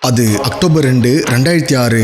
அது அக்டோபர் 2, 2006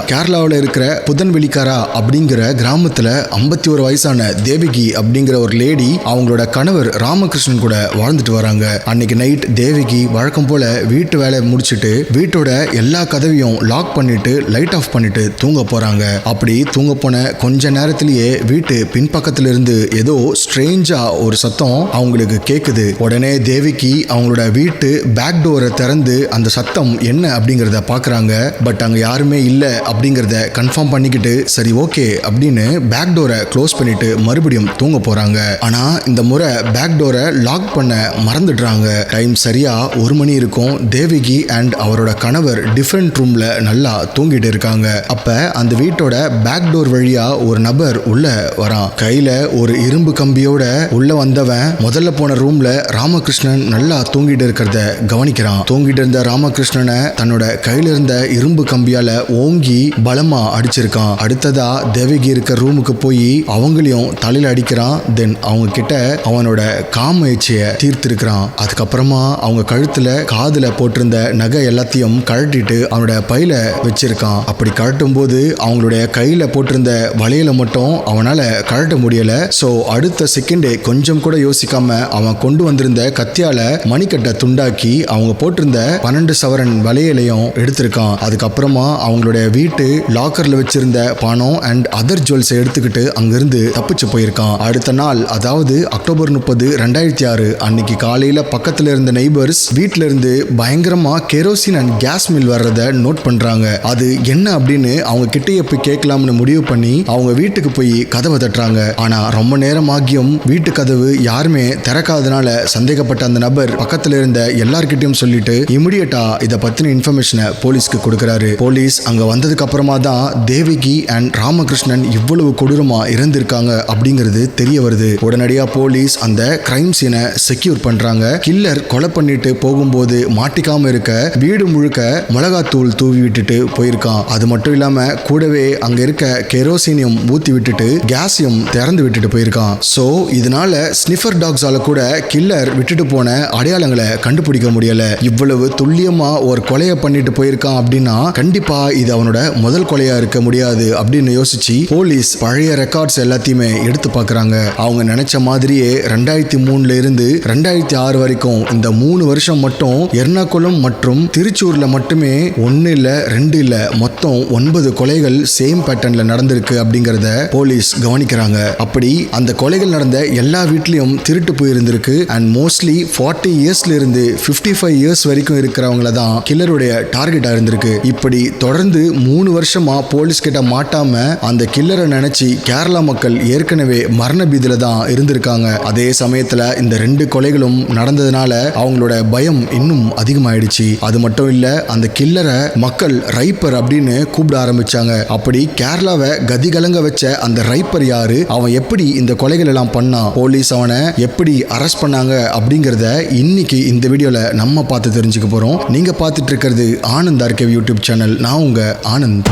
கேரளாவில் இருக்கிற புதன்வெளிக்காரா அப்படிங்கிற கிராமத்துல 51 வயசான தேவகி அப்படிங்கிற ஒரு லேடி அவங்களோட கணவர் ராமகிருஷ்ணன் கூட வாழ்ந்துட்டு வராங்க. அன்னைக்கு நைட் தேவகி வழக்கம் போல வீட்டு வேலை முடிச்சுட்டு வீட்டோட எல்லா கதவையும் லாக் பண்ணிட்டு லைட் ஆஃப் பண்ணிட்டு தூங்க போறாங்க. அப்படி தூங்க போன கொஞ்ச நேரத்திலேயே வீட்டு பின்பக்கத்துல இருந்து ஏதோ ஸ்ட்ரேஞ்சா ஒரு சத்தம் அவங்களுக்கு கேக்குது. உடனே தேவகி அவங்களோட வீட்டு பேக் டோரை திறந்து அந்த சத்தம் என்ன அப்படிங்கறத பாக்குறாங்க. பட் அங்க யாருமே இல்ல அப்படிங்கறத கன்ஃபார்ம் பண்ணிக்கிட்டு சரி ஓகே அப்படின்னு பேக் டோரை க்ளோஸ் பண்ணிட்டு மறுபடியும் தூங்க போறாங்க. ஆனா இந்த முறை பேக் டோரை லாக் பண்ண மறந்துடுறாங்க. டைம் சரியா 1 மணி இருக்கும். தேவகி அண்ட் அவரோட கணவர் டிஃபரெண்ட் ரூம்ல நல்லா தூங்கிட்டு இருக்காங்க. அப்ப அந்த வீட்டோட பேக் டோர் வழியா ஒரு நபர் உள்ள வரான். கையில ஒரு இரும்பு கம்பியோட உள்ள வந்தவன் முதல்ல போன ரூம்ல ராமகிருஷ்ணன் நல்லா தூங்கிட்டு இருக்கிறத கவனிக்கிறான். தூங்கிட்டு இருந்த ராமகிருஷ்ணனை தன்னோட கையில இருந்த இரும்பு கம்பியால ஓங்கி பலமா அடிச்சிருக்கான். அடுத்ததா தேவகி இருக்க ரூமுக்கு போய் அவங்களையும் தலையில அடிக்கிறான். தென் அவங்க கிட்ட அவனோட காம இச்சைய தீர்த்திருக்கிறான். அதுக்கப்புறமா அவங்க கழுத்துல காதுல போட்டிருந்த நகை எல்லாத்தையும் கழட்டிட்டு அவனோட பையில வச்சிருக்கான். அப்படி கழட்டும் போது அவங்களுடைய கையில போட்டிருந்த வளையல மட்டும் அவனால கழட்ட முடியல. சோ அடுத்த செகண்டே கொஞ்சம் கூட யோசிக்காம அவன் கொண்டு வந்திருந்த கத்தியால மணிக்கட்டை துண்டாக்கி அவங்க போட்டிருந்த 12 சவரன் வளையலையும் எடுத்திருக்கான். அதுக்கப்புறமா அவங்களுடைய வீட்டு லாக்கர்ல வச்சிருந்த பணம் அண்ட் அதர் ஜுவல்ஸ் எடுத்துக்கிட்டு அங்கிருந்து தப்பிச்சு போயிருக்கான். அடுத்த நாள் அதாவது அக்டோபர் 30, 2006 அன்னைக்கு காலையில பக்கத்துல இருந்த நெய்பர்ஸ் வீட்ல இருந்து பயங்கரமா கெரோசின் அண்ட் கேஸ் மில் வர்றத நோட் பண்றாங்க. அது என்ன அப்படின்னு அவங்க கிட்டே போய் கேட்கலாம்னு முடிவு பண்ணி அவங்க வீட்டுக்கு போய் கதவை தட்டுறாங்க. ஆனா ரொம்ப நேரம் ஆகியும் வீட்டு கதவு யாருமே திறக்காதனால சந்தேகப்பட்ட அந்த நபர் பக்கத்துல இருந்த எல்லார்கிட்டையும் சொல்லிட்டு இமிடியேட்டா இத பத்தின இன்ஃபர்மேஷனை போலீஸ்க்கு கொடுக்கிறாரு. போலீஸ் அங்க வந்ததுக்கு அப்புறமா தான் தேவகி அண்ட் ராமகிருஷ்ணன் இவ்வளவு கொடூரமா இறந்திருக்காங்க அப்படிங்கிறது தெரிய வருது. உடனடியா போலீஸ் அந்த கிரைம் சீனை செக்யூர் பண்றாங்க. கில்லர் கொலை பண்ணிட்டு போகும்போது மாட்டிக்காம இருக்க வீடு முழுக்க மிளகாத்தூள் தூவி விட்டுட்டு போயிருக்கான். அது மட்டும் இல்லாம கூடவே அங்க இருக்க கெரோசினியம் ஊத்தி விட்டுட்டு கேஸையும் திறந்து விட்டுட்டு போயிருக்கான். சோ இதனால ஸ்னிஃபர் டாக்ஸால கூட கில்லர் விட்டுட்டு போன அடையாளங்களை கண்டுபிடிக்க முடியல. இவ்வளவு துல்லியமா ஒரு கொலையை பண்ணிட்டு போயிருக்கான் அப்படின்னா கண்டிப்பா இது அவனோட முதல் கொலையா இருக்க முடியாது அப்படின்னு யோசிச்சு போலீஸ் பழைய ரெக்கார்ட்ஸ் எல்லாத்தையுமே எடுத்து பார்க்கறாங்க. அவங்க நினைச்ச மாதிரியே 2003 இருந்து 2006 வரைக்கும் இந்த 3 வருஷம் மட்டும் எர்ணாகுளம் மற்றும் திருச்சூர்ல மட்டுமே 1 இல்ல 2 இல்ல மொத்தம் 9 கொலைகள் சேம் பேட்டர்ன்ல நடந்திருக்கு அப்படிங்கறத போலீஸ் கவனிக்கிறாங்க. அப்படி அந்த கொலைகள் நடந்த எல்லா வீட்லயும் திருட்டு போயிருந்திருக்கு. அண்ட் மோஸ்ட்லி 40 இயர்ஸ்ல இருந்து 55 இயர்ஸ் வரைக்கும் இருக்கிறவங்கள தான் கில்லருடைய டார்கெட்டா இருந்திருக்கு. இப்படி தொடர்ந்து 3 வருஷமா போலீஸ் கிட்ட மாட்டாம அந்த கில்லரை நினைச்சு கேரளா மக்கள் ஏற்கனவே மரண பீதியில தான் இருந்திருக்காங்க. அதே சமயத்துல இந்த 2 கொலைகளும் நடந்ததுனால அவங்களோட பயம் இன்னும் அதிகமாயிடுச்சு. அது மட்டும் இல்ல அந்த கில்லரை மக்கள் ரைப்பர் அப்படின்னு கூப்பிட ஆரம்பிச்சாங்க. அப்படி கேரளாவை கதிகலங்க வச்ச அந்த ரைப்பர் யாரு, அவன் எப்படி இந்த கொலைகள் எல்லாம் பண்ணா, போலீஸ் அவனை எப்படி அரெஸ்ட் பண்ணாங்க அப்படிங்கறத இன்னைக்கு இந்த வீடியோல நம்ம பார்த்து தெரிஞ்சுக்க போறோம். நீங்க பார்த்துட்டு இருக்கிறது ஆனந்த் ஆர்கேவ் யூடியூப் சேனல். நான் உங்க ஆனந்த்.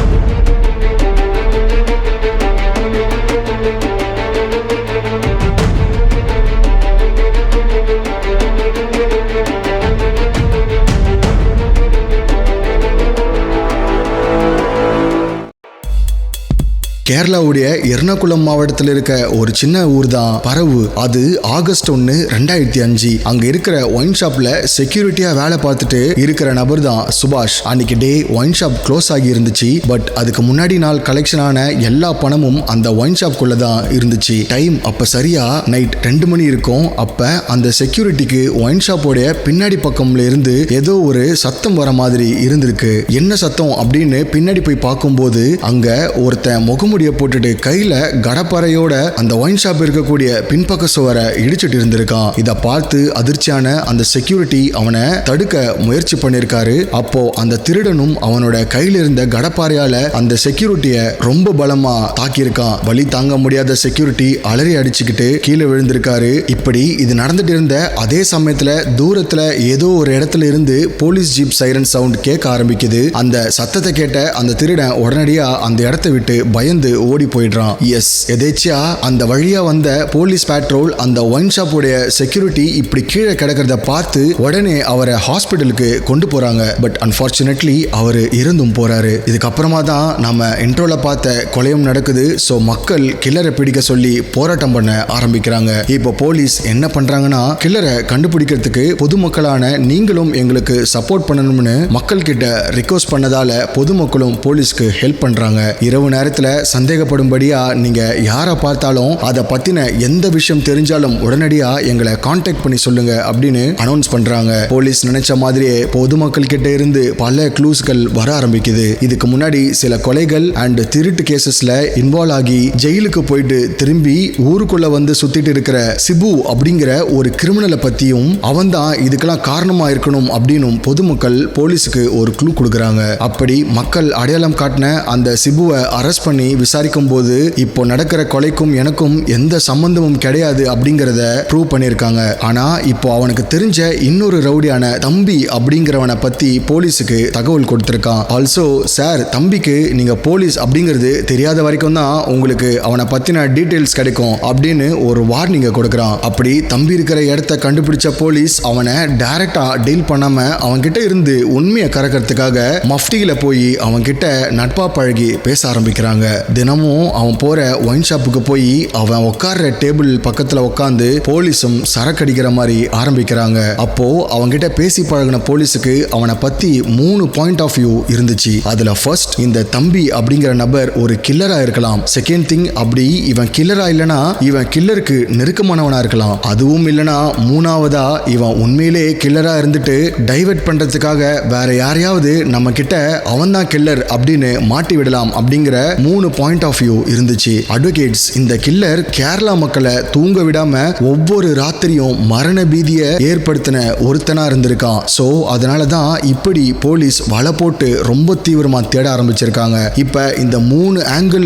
கேரளாவுடைய எர்ணாகுளம் மாவட்டத்தில் இருக்க ஒரு சின்ன ஊர் தான் பரவு. அது ஆகஸ்ட் 1, 2005 அங்க இருக்கிற ஒயின் ஷாப்ல செக்யூரிட்டியா வேலை பார்த்துட்டு இருக்கிற நபர் தான் சுபாஷ். அன்னைக்கு டே ஒயின் ஷாப் க்ளோஸ் ஆகி இருந்துச்சு. பட் அதுக்கு முன்னாடி நாள் கலெக்ஷன் ஆன எல்லா பணமும் அந்த ஒயின் ஷாப் குள்ள தான் இருந்துச்சு. டைம் அப்ப சரியா நைட் 2 மணி இருக்கும். அப்ப அந்த செக்யூரிட்டிக்கு ஒயின் ஷாப்போட பின்னாடி பக்கம்ல இருந்து ஏதோ ஒரு சத்தம் வர மாதிரி இருந்திருக்கு. என்ன சத்தம் அப்படின்னு பின்னாடி போய் பார்க்கும்போது அங்க ஒருத்தன் முகமுடிய போட்டுட்டு கையில கடப்பாறையோட அந்த ஒயின் ஷாப் இருக்கக்கூடிய பின்பக்க சுவரை இடிச்சிட்டு இருந்திருக்கான். இத பார்த்து அதிர்ச்சியான அந்த செக்யூரிட்டி அவனை தடுக்க முயற்சி பண்ணிருக்காரு. அப்போ அந்த திருடனும் அவனோட கையில இருந்த கடப்பாறையால அந்த செக்யூரிட்டிய ரொம்ப பலமா தாக்கியிருக்கான். வலி தாங்க முடியாத செக்யூரிட்டி அலறி அடிச்சுக்கிட்டு கீழே விழுந்திருக்காரு. இப்படி இது நடந்துட்டு இருந்த அதே சமயத்துல தூரத்துல ஏதோ ஒரு இடத்துல இருந்து போலீஸ் ஜீப் சைரன் சவுண்ட் கேட்க ஆரம்பிக்குது. அந்த சத்தத்தை கேட்ட அந்த திருடன் உடனடியா அந்த இடத்தை விட்டு பயந்து அங்கிருந்து ஓடி போயிடுறான். எஸ், எதேச்சியா அந்த வழியா வந்த போலீஸ் பேட்ரோல் அந்த ஒயின் ஷாப் உடைய செக்யூரிட்டி இப்படி கீழே கிடக்கிறத பார்த்து உடனே அவரை ஹாஸ்பிட்டலுக்கு கொண்டு போறாங்க. பட் அன்பார்ச்சுனேட்லி அவரு இருந்தும் போறாரு. இதுக்கப்புறமா தான் நம்ம இன்ட்ரோல பார்த்த கொலையும் நடக்குது. சோ மக்கள் கில்லரை பிடிக்க சொல்லி போராட்டம் பண்ண ஆரம்பிக்கிறாங்க. இப்போ போலீஸ் என்ன பண்றாங்கன்னா, கில்லரை கண்டுபிடிக்கிறதுக்கு பொதுமக்களான நீங்களும் எங்களுக்கு சப்போர்ட் பண்ணணும்னு மக்கள் கிட்ட ரிக்வெஸ்ட் பண்ணதால பொதுமக்களும் போலீஸ்க்கு ஹெல்ப் பண்றாங்க. இரவு நேரத்துல சந்தேகப்படும்படியா நீங்க யாரை பார்த்தாலும் அதை பத்தின எந்த விஷயம் தெரிஞ்சாலும் உடனடியா எங்களை கான்டாக்ட் பண்ணி சொல்லுங்க அப்படின்னு அனௌன்ஸ் பண்றாங்க. போலீஸ் நினைச்ச மாதிரியே பொதுமக்கள் கிட்ட இருந்து பல க்ளூஸ்கள் வர ஆரம்பிக்குது. இதுக்கு முன்னாடி சில கொலைகள் அண்ட் திருட்டு கேசஸ்ல இன்வால்வ் ஆகி ஜெயிலுக்கு போயிட்டு திரும்பி ஊருக்குள்ள வந்து சுத்திட்டு இருக்கிற சிபு அப்படிங்கிற ஒரு கிரிமினலை பத்தியும் அவன் தான் இதுக்கெல்லாம் காரணமா இருக்கணும் அப்படின்னு பொதுமக்கள் போலீஸுக்கு ஒரு க்ளூ கொடுக்கறாங்க. அப்படி மக்கள் அடையாளம் காட்டின அந்த சிபுவை அரெஸ்ட் பண்ணி விசாரிக்கும் போது இப்போ நடக்கிற கொலைக்கும் எனக்கும் எந்த சம்பந்தமும் கிடையாது அப்படிங்கறத ப்ரூவ் பண்ணிருக்காங்க. ஆனா இப்போ அவனுக்கு தெரிஞ்ச இன்னொரு ரவுடியான தம்பி அப்படிங்கிறவனை பத்தி போலீஸுக்கு தகவல் கொடுத்திருக்கான். ஆல்சோ சார், தம்பிக்கு நீங்க போலீஸ் அப்படிங்கிறது தெரியாத வரைக்கும் தான் உங்களுக்கு அவனை பத்தின டீடைல்ஸ் கிடைக்கும் அப்படின்னு ஒரு வார்னிங்க கொடுக்கறான். அப்படி தம்பி இருக்கிற இடத்த கண்டுபிடிச்ச போலீஸ் அவனை டைரக்டா டீல் பண்ணாம அவன்கிட்ட இருந்து உண்மையை கறக்கிறதுக்காக மஃப்டியில போய் அவன்கிட்ட நட்பா பழகி பேச ஆரம்பிக்கிறாங்க. தினமும் அவன் போற ஒயின் ஷாப்புக்கு போய் அவன் உட்கார்ற டேபிள் பக்கத்துல உட்காந்து போலீஸும் சரக்கடிக்கிற மாதிரி ஆரம்பிக்கிறாங்க. அப்போ அவன்கிட்ட பேசி பழகின போலீஸுக்கு அவனை பத்தி 3 பாயிண்ட் ஆஃப் வியூ இருந்துச்சு. அதுல ஃபர்ஸ்ட், இந்த தம்பி அப்படிங்கிற நபர் ஒரு கில்லரா இருக்கலாம். செகண்ட் திங், அப்படி இவன் கில்லரா இல்லனா இவன் கில்லருக்கு நெருக்கமானவனா இருக்கலாம். அதுவும் இல்லனா மூணாவதா, இவன் உண்மையிலே கில்லரா இருந்துட்டு டைவர்ட் பண்றதுக்காக வேற யாரையாவது நம்ம கிட்ட அவன் தான் கில்லர் அப்படின்னு மாட்டி விடலாம் அப்படிங்கிற 3 பாயிண்ட் ஆஃப் வியூ இருந்துச்சு. அட்வொகேட்ஸ், இந்த கில்லர் கேரளா மக்களை தூங்க விடாம ஒவ்வொரு ராத்திரியும் மரண பீதியை ஏற்படுத்தின ஒருத்தனா இருந்திருக்கான். சோ அதனாலதான் இப்படி போலீஸ் வலை போட்டு ரொம்ப தீவிரமா தேட ஆரம்பிச்சிருக்காங்க. இப்ப இந்த 3 ஆங்கிள்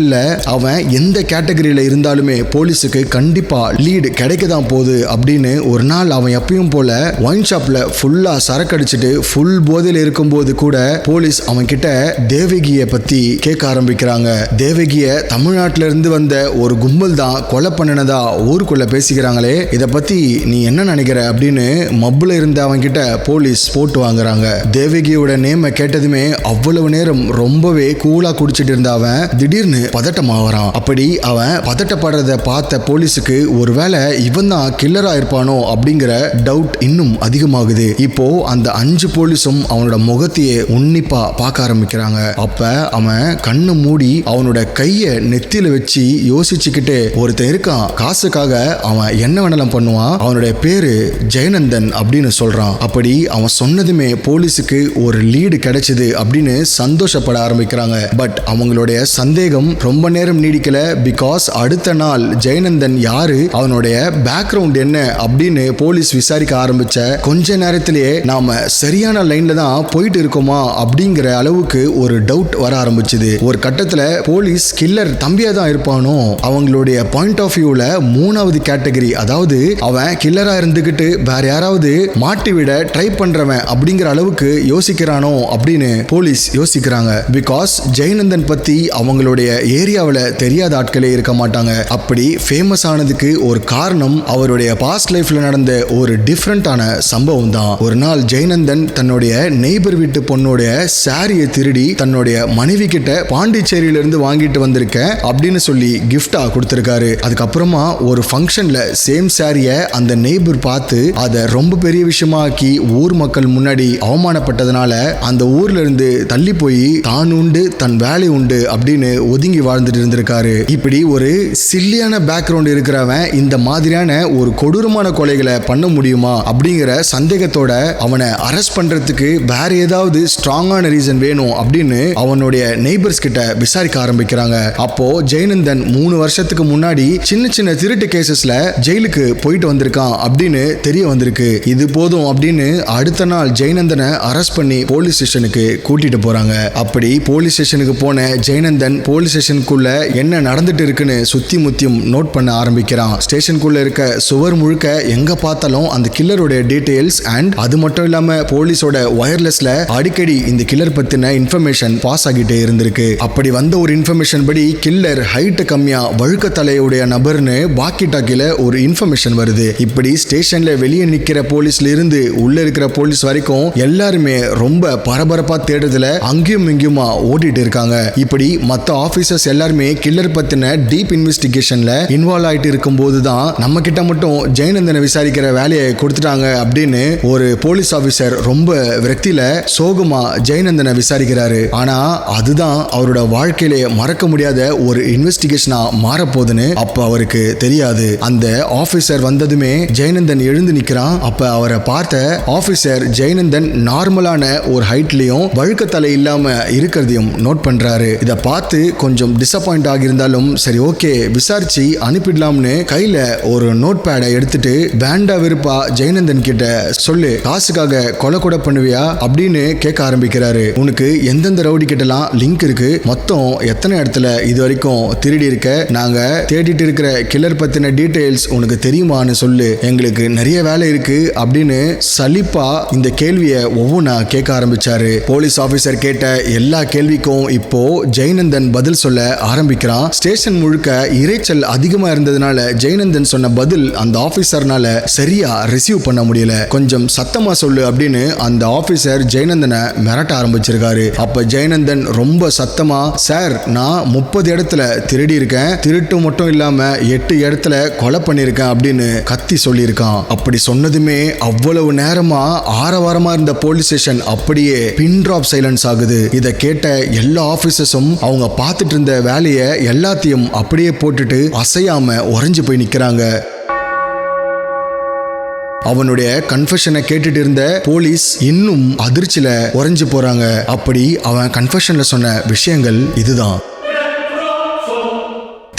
அவன் எந்த கேட்டகரியில இருந்தாலுமே போலீஸுக்கு கண்டிப்பா லீடு கிடைக்கதான் போகுது அப்படின்னு ஒரு நாள் அவன் எப்பயும் போல ஒயின் ஷாப்ல ஃபுல்லா சரக்கு அடிச்சுட்டு ஃபுல் போதையில இருக்கும்போது கூட போலீஸ் அவன் கிட்ட தேவகியை பத்தி கேட்க ஆரம்பிக்கிறாங்க. தேவகிய தமிழ்நாட்டில இருந்து வந்த ஒரு கும்பல் தான் கொலை பண்ணினதா ஊருக்குள்ள பேசிக்கிறாங்களே, இத பத்தி நீ என்ன நினைக்கிற அப்படின்னு மப்புல இருந்த அவன் கிட்ட போலீஸ் போட்டு வாங்குறாங்க. தேவகியோட நேம கேட்டதுமே அவ்வளவு நேரம் ரொம்பவே கூலா குடிச்சிட்டு இருந்த அவன் திடீர்னு பதட்டமாகறான். அப்படி அவன் பதட்டப்படுறத பார்த்த போலீஸுக்கு ஒருவேளை இவன் தான் கில்லரா இருப்பானோ அப்படிங்கிற டவுட் இன்னும் அதிகமாகுது. இப்போ அந்த 5 போலீஸும் அவனோட முகத்தையே உன்னிப்பா பார்க்க ஆரம்பிக்கிறாங்க. அப்ப அவன் கண்ணு மூடி அவனோட கைய நெத்தியில வச்சு யோசிச்சுக்கிட்டு, ஒருத்தன் இருக்கான், காசுக்காக அவன் என்ன வேணாலும் பண்ணுவான், அவனுடைய பேரு ஜெயநந்தன் அப்படின்னு சொல்றான். அப்படி அவன் சொன்னதுமே போலீஸுக்கு ஒரு லீடு கிடைச்சது அப்படின்னு சந்தோஷப்பட ஆரம்பிக்கிறாங்க. பட் அவங்களுடைய சந்தேகம் ரொம்ப நேரம் நீடிக்கல. பிகாஸ் அடுத்த நாள் ஜெயநந்தன் யாரு, அவனுடைய பேக்ரவுண்ட் என்ன அப்படின்னு போலீஸ் விசாரிக்க ஆரம்பிச்ச கொஞ்ச நேரத்திலேயே நாம சரியான லைன்ல தான் போயிட்டு இருக்கோமா அப்படிங்கிற அளவுக்கு ஒரு டவுட் வர ஆரம்பிச்சது. ஒரு கட்டத்துல போலீஸ் கில்லர் தம்பியா தான் இருப்பானோ, அவங்களுடைய பாயிண்ட் ஆஃப் வியூல 3வது கேட்டகரி, அதாவது அவன் கில்லரா இருந்துகிட்டு வேற யாராவது மாட்டி விட ட்ரை பண்றவன் அப்படிங்கிற அளவுக்கு யோசிக்கிறானோ அப்படின்னு போலீஸ் யோசிக்கிறாங்க. பிகாஸ் ஜெயநந்தன் பத்தி அவங்களுடைய ஏரியாவில் தெரியாத ஆட்களே இருக்க மாட்டாங்க. அப்படி ஃபேமஸ் ஆனதுக்கு ஒரு காரணம் அவருடைய பாஸ்ட் லைஃப்ல நடந்த ஒரு டிஃப்ரெண்டான சம்பவம் தான். ஒரு நாள் ஜெயநந்தன் தன்னுடைய நெய்பர் வீட்டு பொண்ணுடைய சாரியை திருடி தன்னுடைய மனைவி கிட்ட பாண்டிச்சேரியில இருந்து வாங்கிட்டு வந்திருக்கேன் அப்படின்னு சொல்லி கிஃப்டா கொடுத்திருக்காரு. அதுக்கப்புறமா ஒரு ஃபங்க்ஷன்ல சேம் சாரிய அந்த நெய்பர் பார்த்து அதை ரொம்ப பெரிய விஷயமா ஆக்கி ஊர் மக்கள் முன்னாடி அவமானப்பட்டதுனால அந்த ஊர்ல இருந்து தள்ளி போய் தான் உண்டு தன் வேலை உண்டு அப்படின்னு ஒதுங்கி வாழ்ந்துட்டு இருந்திருக்காரு. இப்படி ஒரு சில்லியான பேக்ரவுண்ட் இருக்கிறவன் இந்த மாதிரியான ஒரு கொடூரமான கொலைகளை பண்ண முடியுமா அப்படிங்கிற சந்தேகத்தோட அவனை அரெஸ்ட் பண்றதுக்கு வேற ஏதாவது ஸ்ட்ராங்கான ரீசன் வேணும் அப்படின்னு அவனுடைய நெய்பர்ஸ் கிட்ட விசாரிக்க ஆரம்பிக்கிறாங்க. அப்போ ஜெயநந்தன் 3 வருஷத்துக்கு முன்னாடி சின்ன சின்ன திருட்டு கேசஸ்ல ஜெயிலுக்கு போயிட்டு வந்திருக்கான் அப்படின்னு தெரிய வந்திருக்கு. இது போதும் அப்படின்னு அடுத்த நாள் ஜெயநந்தனை அரெஸ்ட் பண்ணி போலீஸ் ஸ்டேஷனுக்கு கூட்டிட்டு போறாங்க. அப்படி போலீஸ் ஸ்டேஷனுக்கு போன ஜெயநந்தன் போலீஸ் ஸ்டேஷனுக்குள்ள என்ன நடந்துட்டு இருக்குன்னு சுத்தி முத்தியும் நோட் பண்ண ஆரம்பிக்கிறான். ஸ்டேஷனுக்குள்ள இருக்க சுவர் முழுக்க எங்க பார்த்தாலும் அந்த கில்லருடைய டீடைல்ஸ் அண்ட் அது மட்டும் இல்லாம போலீஸோட வயர்லெஸ்ல அடிக்கடி இந்த கில்லர் பத்தின இன்ஃபர்மேஷன் பாஸ் ஆகிட்டே இருந்திருக்கு. அப்படி வந்த ஒரு இன்ஃபர்மேஷன் இன்ஃபர்மேஷன் படி கில்லர் ஹைட் கம்மியா வழுக்க தலையுடைய நபர்னு வாக்கி டாக்கில ஒரு இன்ஃபர்மேஷன் வருது. இப்படி ஸ்டேஷன்ல வெளியே நிக்கிற போலீஸ்ல இருந்து உள்ள இருக்கிற போலீஸ் வரைக்கும் எல்லாருமே ரொம்ப பரபரப்பா தேடுதல அங்கேயும் இங்கேயுமா ஓடிட்டு இருக்காங்க. இப்படி மத்த ஆபீசர்ஸ் எல்லாருமே கில்லர் பத்தின டீப் இன்வெஸ்டிகேஷன்ல இன்வால்வ் ஆயிட்டு இருக்கும் போதுதான் நம்ம கிட்ட மட்டும் ஜெயநந்தனை விசாரிக்கிற வேலையை கொடுத்துட்டாங்க அப்படின்னு ஒரு போலீஸ் ஆபீசர் ரொம்ப விரக்தியில சோகமா ஜெயநந்தனை விசாரிக்கிறாரு. ஆனா அதுதான் அவரோட வாழ்க்கையிலே மறக்க முடியாத ஒரு இன்வெஸ்டிகேஷனா மாறப்போகுதுன்னு அப்ப அவருக்கு தெரியாது. அந்த ஆபீசர் வந்ததுமே ஜெயநந்தன் எழுந்து நிக்கிறான். அப்ப அவரை பார்த்த ஆபீசர் ஜெயநந்தன் நார்மலான ஒரு ஹைட்லயும் வழுக்க தலை இல்லாம இருக்கிறதையும் நோட் பண்றாரு. இத பார்த்து கொஞ்சம் டிசப்பாயிண்ட் ஆகியிருந்தாலும் சரி ஓகே விசாரிச்சு அனுப்பிடலாம்னு கையில ஒரு நோட் பேடை எடுத்துட்டு வேண்டா விருப்பா ஜெயநந்தன் கிட்ட சொல்லு, காசுக்காக கொலை கூட பண்ணுவியா அப்படின்னு கேட்க ஆரம்பிக்கிறாரு. உனக்கு எந்தெந்த ரவுடி கிட்டலாம் லிங்க் இருக்கு, மொத்தம் எத்தனை இடத்துல இது வரைக்கும் திருடி இருக்க, நாங்க தேடிட்டு இருக்கிற கில்லர் பத்தின டீடைல்ஸ் உனக்கு தெரியுமான்னு சொல்லு, எங்களுக்கு நிறைய வேலை இருக்கு அப்படின்னு சலிப்பா இந்த கேள்வியை ஒவ்வொன்றா கேட்க ஆரம்பிச்சாரு. போலீஸ் ஆபீசர் கேட்ட எல்லா கேள்விக்கும் இப்போ ஜெயநந்தன் பதில் சொல்ல ஆரம்பிக்கிறான். ஸ்டேஷன் முழுக்க இரைச்சல் அதிகமா இருந்ததுனால ஜெயநந்தன் சொன்ன பதில் அந்த ஆபீசர்னால சரியா ரிசீவ் பண்ண முடியல. கொஞ்சம் சத்தமா சொல்லு அப்படின்னு அந்த ஆபீசர் ஜெயநந்தனை மிரட்ட ஆரம்பிச்சிருக்காரு. அப்ப ஜெயநந்தன் ரொம்ப சத்தமா, சார் நான் 30 இடத்துல திருடி இருக்கேன், திருட்டு மட்டும் இல்லாம 8 இடத்துல கொலை பண்ணிருக்கேன் அப்படின்னு கத்தி சொல்லியிருக்கான். அப்படி சொன்னதுமே அவ்வளவு நேரமா ஆரவாரமா இருந்த போலீஸ் ஸ்டேஷன் அப்படியே பின் டிராப் சைலன்ஸ் ஆகுது. இதை கேட்ட எல்லா ஆபீசர்ஸும் அவங்க பார்த்துட்டு இருந்த வேலையை எல்லாத்தையும் அப்படியே போட்டுட்டு அசையாம உறைஞ்சு போய் நிக்கிறாங்க. அவனுடைய கன்ஃபெஷனை கேட்டுட்டு இருந்த போலீஸ் இன்னும் அதிர்ச்சியில உறைஞ்சு போறாங்க. அப்படி அவன் கன்ஃபெஷன்ல சொன்ன விஷயங்கள் இதுதான்.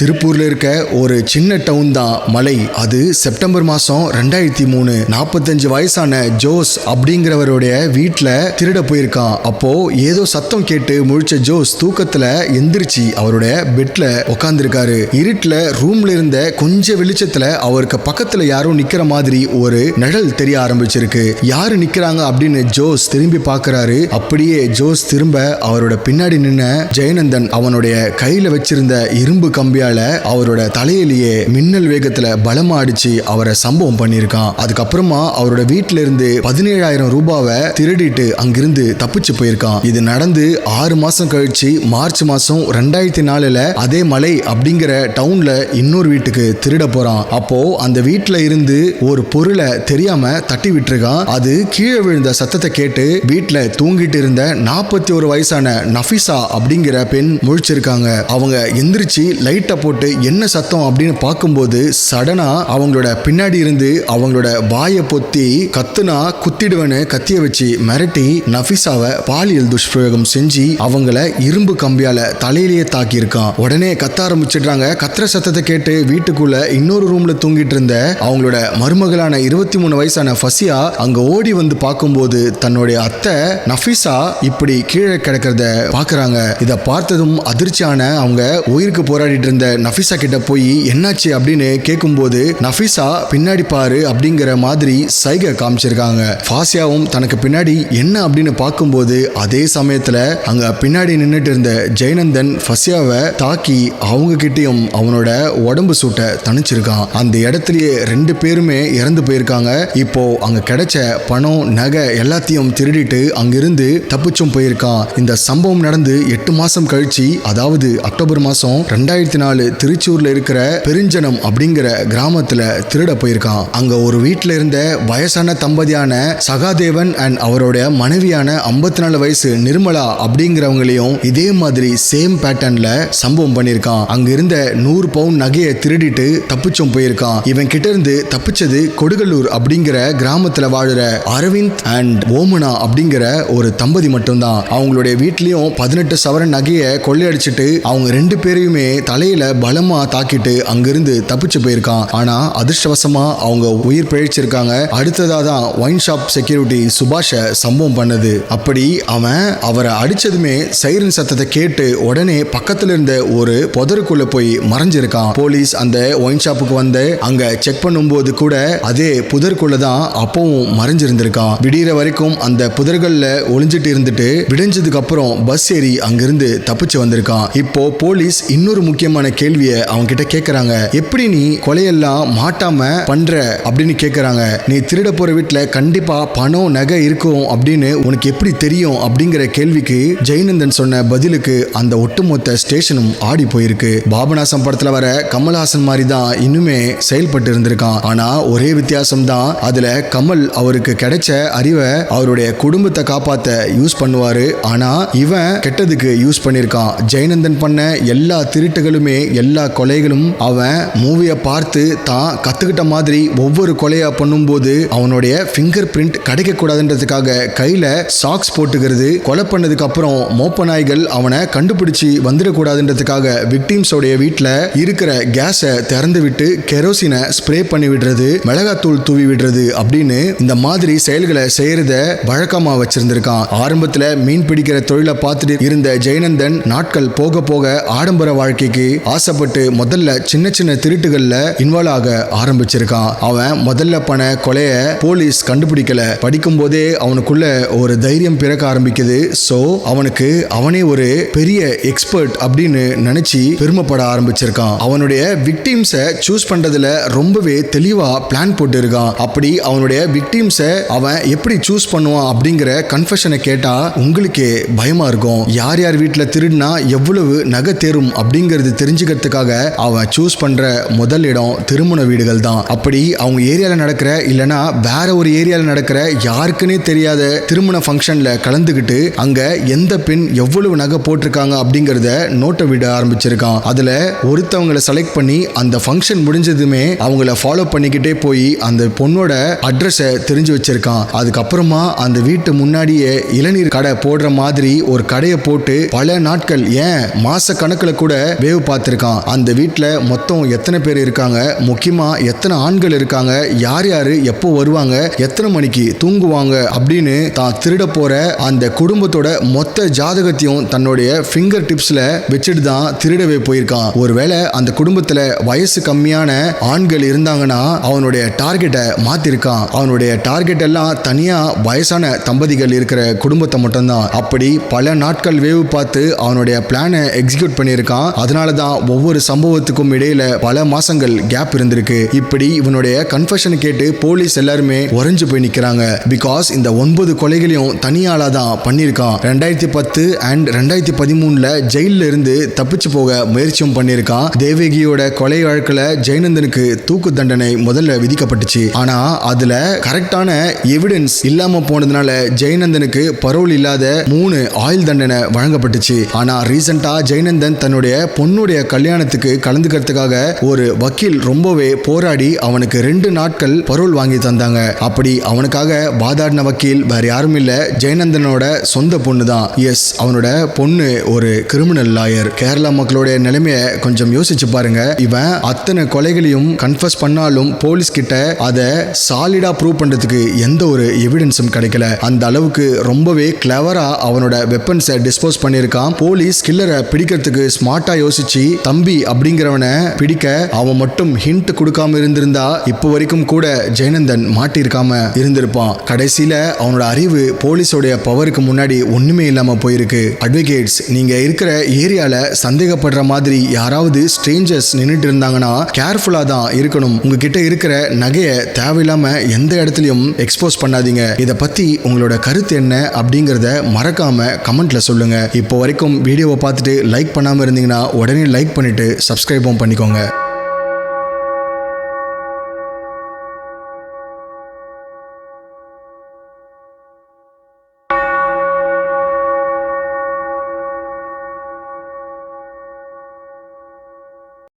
திருப்பூர்ல இருக்க ஒரு சின்ன டவுன் தான் மலை. அது செப்டம்பர் மாசம் 2003 45 வயசான ஜோஸ் அப்படிங்கிறவருடைய வீட்டுல திருட போயிருக்கான். அப்போ ஏதோ சத்தம் கேட்டு முழிச்ச ஜோஸ் தூக்கத்துல எந்திரிச்சு அவருடைய பெட்ல உட்கார்ந்துருக்காரு. இருட்டுல ரூம்ல இருந்த கொஞ்சம் வெளிச்சத்துல அவருக்கு பக்கத்துல யாரும் நிக்கிற மாதிரி ஒரு நிழல் தெரிய ஆரம்பிச்சிருக்கு. யாரு நிக்கிறாங்க அப்படின்னு ஜோஸ் திரும்பி பார்க்கறாரு. அப்படியே ஜோஸ் திரும்ப அவரோட பின்னாடி நின்ன ஜெயநந்தன் அவனுடைய கையில வச்சிருந்த இரும்பு கம்பியால அவரோட தலையிலேயே மின்னல் வேகத்துல பலமா அடிச்சு அவரை சம்பவம் பண்ணிருக்கான். அதுக்கப்புறமா அவரோட வீட்டுல இருந்து 17,000 ரூபாவை திருடிட்டு அங்கிருந்து தப்பிச்சு போயிருக்கான். இது நடந்து 6 மாசம் கழிச்சு மார்ச் மாசம் 2004 அதே மலை அப்படிங்கிற டவுன்ல இன்னொரு வீட்டுக்கு திருட போறான். அப்போ அந்த வீட்டுல இருந்து ஒரு பொருளை தெரியாம தட்டி விட்டுருக்கான். அது கீழே விழுந்த சத்தத்தை கேட்டு வீட்டுல தூங்கிட்டு இருந்த 41 வயசான நஃபிசா அப்படிங்கிற பெண் முழிச்சிருக்காங்க. அவங்க எந்திரிச்சு லைட்டை போட்டு என்ன சத்தம் அப்படின்னு பார்க்கும்போது சடனா அவங்களோட பின்னாடி இருந்து அவங்களோட வாயை பொத்தி கத்துனா குத்திடுவனு கத்திய வச்சு மிரட்டி நஃபிசாவை பாலியல் துஷ்பிரயோகம் செஞ்சு அவங்கள இரும்பு கம்பியால தலையிலேயே தாக்கி இருக்கான். உடனே கத்த ஆரம்பிச்சிடுறாங்க. கத்துற சத்தத்தை கேட்டு வீட்டுக்குள்ள இன்னொரு ரூம்ல தூங்கிட்டு இருந்த அவங்களோட மருமகளான 23 வயசான ஃபசியா அங்க ஓடி வந்து பார்க்கும்போது தன்னுடைய அத்தை நஃபிசா இப்படி கீழே கிடக்கிறத பாக்குறாங்க. இதை பார்த்ததும் அதிர்ச்சியான அவங்க உயிருக்கு போராடிட்டு இருந்த நஃபிசா கிட்ட போய் என்னாச்சு அப்படின்னு கேட்கும்போது நஃபிசா பின்னாடி பாரு அப்படிங்கிற மாதிரி சைகை காமிச்சிருக்காங்க. ஃபாசியாவும் தனக்கு பின்னாடி என்ன அப்படின்னு பார்க்கும்போது அதே சமயத்துல அங்க பின்னாடி நின்னுட்டு இருந்த ஜெயநந்தன் ஃபசியாவை தாக்கி அவங்க கிட்டையும் அவனோட உடம்பு சூட்டை தணிச்சிருக்கான். அந்த இடத்துலயே 2 பேருமே இறந்து போயிருக்காங்க. இப்போ அங்க கிடைச்ச பணம் நகை எல்லாத்தையும் திருடிட்டு அங்கிருந்து தப்பிச்சும் போயிருக்கான். இந்த சம்பவம் நடந்து 8 மாசம் கழிச்சு அதாவது அக்டோபர் மாசம் 2004 திருச்சூர்ல இருக்கிற பெருஞ்சனம் அப்படிங்கிற கிராமத்துல திருட போயிருக்கான். அங்க ஒரு வீட்டுல இருந்த வயசான தம்பதியான சகாதேவன் அண்ட் அவருடைய மனைவியான 54 வயசு நிர்மலா அப்படிங்கிறவங்களையும் இதே மாதிரி சேம் பேட்டர்ன்ல சம்பவம் பண்ணிருக்கான். அங்க இருந்த 100 பவுண்ட் நகையை திருடிட்டு தப்பிச்சும் போயிருக்கான். இவன் கிட்ட இருந்து தப்பிச்சது கொடுகலூர் அப்படிங்கிற கிராமத்துல வாழுற அரவிந்த் அண்ட் ஓமனா அப்படிங்கிற ஒரு தம்பதி மட்டும்தான். அவங்களுடைய வீட்லயும் 18 சவரன் நகையை கொள்ளையடிச்சிட்டு அவங்க 2 பேரையுமே தலையில தலையில பலமா தாக்கிட்டு அங்கிருந்து தப்பிச்சு போயிருக்கான். ஆனா அதிர்ஷ்டவசமா அவங்க உயிர் பிழைச்சிருக்காங்க. அடுத்ததா தான் ஒயின் ஷாப் செக்யூரிட்டி சுபாஷ சம்பவம் பண்ணது. அப்படி அவன் அவரை அடிச்சதுமே சைரன் சத்தத்தை கேட்டு உடனே பக்கத்துல இருந்த ஒரு புதருக்குள்ள போய் மறைஞ்சிருக்கான். போலீஸ் அந்த ஒயின் ஷாப்புக்கு வந்து அங்க செக் பண்ணும்போது கூட அதே புதருக்குள்ளதான் அப்பவும் மறைஞ்சிருந்திருக்கான். விடிகிற வரைக்கும் அந்த புதர்கள்ல ஒளிஞ்சிட்டு இருந்துட்டு விடிஞ்சதுக்கு அப்புறம் பஸ் ஏறி அங்கிருந்து தப்பிச்சு வந்திருக்கான். இப்போ போலீஸ் இன்னொரு முக்கியமான கேள்வியை அவங்க கிட்ட கேக்குறாங்க. எப்படி நீ கொலையெல்லாம் மாட்டாம பண்ற அப்படின்னு கேக்குறாங்க. நீ திருட போற வீட்டுல கண்டிப்பா பணம் நகை இருக்கும் அப்படின்னு உனக்கு எப்படி தெரியும் அப்படிங்கிற கேள்விக்கு ஜெயநந்தன் சொன்ன பதிலுக்கு அந்த ஒட்டுமொத்த ஸ்டேஷனும் ஆடி போயிருக்கு. பாபநாசம் படத்துல வர கமல்ஹாசன் மாதிரி தான் இன்னுமே செயல்பட்டு இருந்திருக்கான். ஆனா ஒரே வித்தியாசம் தான், அதுல கமல் அவருக்கு கிடைச்ச அறிவை அவருடைய குடும்பத்தை காப்பாத்த யூஸ் பண்ணுவாரு. ஆனா இவன் கெட்டதுக்கு யூஸ் பண்ணிருக்கான். ஜெயநந்தன் பண்ண எல்லா திருட்டுகளுமே எல்லா கொலைகளும் அவன் மூவியை பார்த்து தான் கத்துக்கிட்ட மாதிரி ஒவ்வொரு கொலையா பண்ணும்போது அவனுடைய ஃபிங்கர் பிரிண்ட் கிடைக்க கூடாதுன்றதுக்காக கையில சாக்ஸ் போட்டுக்கிறது, கொலை பண்ணதுக்கு அப்புறம் மோப்ப நாய்கள் அவனை கண்டுபிடிச்சு வந்துடக்கூடாதுன்றதுக்காக விக்டிம்ஸோடைய வீட்டுல இருக்கிற கேஸை திறந்து விட்டு கெரோசினை ஸ்ப்ரே பண்ணி விடுறது, மிளகாத்தூள் தூவி விடுறது அப்படின்னு இந்த மாதிரி செயல்களை செய்யறத வழக்கமா வச்சிருந்திருக்கான். ஆரம்பத்துல மீன் பிடிக்கிற தொழிலை பார்த்துட்டு இருந்த ஜெயநந்தன் நாட்கள் போக போக ஆடம்பர வாழ்க்கைக்கு ஆசைப்பட்டு முதல்ல சின்ன சின்ன திருட்டுகள்ல இன்வால்வ் ஆக ஆரம்பிச்சிருக்கான். அவன் முதல்ல பண்ண கொலைய போலீஸ் கண்டுபிடிக்கல. படிக்கும் போதே அவனுக்குள்ள ஒரு தைரியம் பிறக்க ஆரம்பிக்குது. சோ அவனுக்கு அவனே ஒரு பெரிய எக்ஸ்பர்ட் அப்படின்னு நினைச்சு பெருமைப்பட ஆரம்பிச்சிருக்கான். அவனுடைய விக்டிம்ஸை சூஸ் பண்றதுல ரொம்பவே தெளிவா பிளான் போட்டு இருக்கான். அப்படி அவனுடைய விக்டிம்ஸை அவன் எப்படி சூஸ் பண்ணுவான் அப்படிங்கிற கன்ஃபெஷனை கேட்டா உங்களுக்கே பயமா இருக்கும். யார் யார் வீட்டுல திருடினா எவ்வளவு நகை தேரும் அப்படிங்கிறது தெரிஞ்சுக்கிறதுக்காக அவன் சூஸ் பண்ற முதல் இடம் திருமண வீடுகள் தான். அப்படி அவங்க ஏரியால நடக்கிற இல்லனா வேற ஒரு ஏரியால நடக்கிற யாருக்குன்னே தெரியாத திருமண ஃபங்க்ஷன்ல கலந்துகிட்டு அங்க எந்த பெண் எவ்வளவு நகை போட்டிருக்காங்க அப்படிங்கறத நோட்டை விட ஆரம்பிச்சிருக்கான். அதுல ஒருத்தவங்களை செலக்ட் பண்ணி அந்த ஃபங்க்ஷன் முடிஞ்சதுமே அவங்கள ஃபாலோ பண்ணிக்கிட்டே போய் அந்த பொண்ணோட அட்ரஸை தெரிஞ்சு வச்சிருக்கான். அதுக்கப்புறமா அந்த வீட்டு முன்னாடியே இளநீர் கடை போடுற மாதிரி ஒரு கடையை போட்டு பல நாட்கள் ஏன் மாச கணக்குல கூட வேவு பார்த்திருக்கான். அந்த வீட்டுல மொத்தம் எத்தனை பேர் இருக்காங்க, முக்கியமா எத்தனை ஆண்கள் இருக்காங்க, யார் யாரு எப்போ வருவாங்க, எத்தனை மணிக்கு தூங்குவாங்க அப்படின்னு தான் திருட போற அந்த குடும்பத்தோட மொத்த ஜாதகத்தையும் தன்னுடைய ஃபிங்கர் டிப்ஸ்ல வச்சுட்டு தான் திருடவே போயிருக்கான். ஒருவேளை அந்த குடும்பத்துல வயசு கம்மியான ஆண்கள் இருந்தாங்கன்னா அவனுடைய டார்கெட்டை மாத்திருக்கான். அவனுடைய டார்கெட் எல்லாம் தனியா வயசான தம்பதிகள் இருக்கிற குடும்பத்தை மட்டும்தான். அப்படி பல நாட்கள் வேவு பார்த்து அவனுடைய பிளானை எக்ஸிக்யூட் பண்ணியிருக்கான். அதனாலதான் ஒவ்வொரு சம்பவத்துக்கும் இடையில பல மாசங்கள் கேப் இருந்திருக்கு. இப்படி இவனுடைய கன்ஃபெஷன் கேட்டு போலீஸ் எல்லாருமே உறைஞ்சு போய் நிக்கிறாங்க. பிகாஸ் இந்த 9 கொலைகளையும் தனியாளா தான் பண்ணியிருக்கான். 2010 அண்ட் 2013 ஜெயில இருந்து தப்பிச்சு போக முயற்சியும் பண்ணியிருக்கான். தேவகியோட கொலை வழக்குல ஜெயநந்தனுக்கு தூக்கு தண்டனை முதல்ல விதிக்கப்பட்டுச்சு. ஆனா அதுல கரெக்டான எவிடன்ஸ் இல்லாம போனதுனால ஜெயநந்தனுக்கு பரோல் இல்லாத 3 ஆயுள் தண்டனை வழங்கப்பட்டுச்சு. ஆனா ரீசெண்டா ஜெயநந்தன் தன்னுடைய பொண்ணுடைய கல்யாணத்துக்கு கலந்துக்கிறதுக்காக ஒரு வக்கீல் ரொம்பவே போராடி அவனுக்கு 2 நாட்கள் பரோல் வாங்கி தந்தாங்க. அப்படி அவனுக்காக வாதாடின வக்கீல் வேற யாரும் இல்ல, ஜெயநந்தனோட சொந்த பொண்ணு தான். எஸ், அவனோட பொண்ணு ஒரு கிரிமினல் லாயர். கேரளா மக்களுடைய நிலைமையை கொஞ்சம் யோசிச்சு பாருங்க. இவன் அத்தனை கொலைகளையும் கன்ஃபஸ் பண்ணாலும் போலீஸ் கிட்ட அதை சாலிடா ப்ரூவ் பண்றதுக்கு எந்த ஒரு எவிடன்ஸும் கிடைக்கல. அந்த அளவுக்கு ரொம்பவே கிளவரா அவனோட வெப்பன்ஸை டிஸ்போஸ் பண்ணியிருக்கான். போலீஸ் கில்லரை பிடிக்கிறதுக்கு ஸ்மார்ட்டா யோசிச்சு தம்பி அப்படிங்கிறவனை பிடிக்க அவன் மட்டும் ஹிண்ட் கொடுக்காம இருந்திருந்தா இப்போ வரைக்கும் கூட ஜெயநந்தன் மாட்டிருக்காம இருந்திருப்பான். கடைசியில அவனோட அறிவு போலீஸோடைய பவருக்கு முன்னாடி ஒண்ணுமே இல்லாம போயிருக்கு. அட்வொகேட்ஸ், நீங்க இருக்கிற ஏரியால சந்தேகப்படுற மாதிரி யாராவது ஸ்ட்ரேஞ்சர்ஸ் நின்னுட்டு இருந்தாங்கன்னா கேர்ஃபுல்லா தான் இருக்கணும். உங்ககிட்ட இருக்கிற நகையை தேவையில்லாம எந்த இடத்துலயும் எக்ஸ்போஸ் பண்ணாதீங்க. இதை பத்தி உங்களோட கருத்து என்ன அப்படிங்கறத மறக்காம கமெண்ட்ல சொல்லுங்க. இப்போ வரைக்கும் வீடியோவை பார்த்துட்டு லைக் பண்ணாம இருந்தீங்கன்னா உடனே லைக் பண்ணிட்டு சப்ஸ்கிரைபும் பண்ணிக்கோங்க.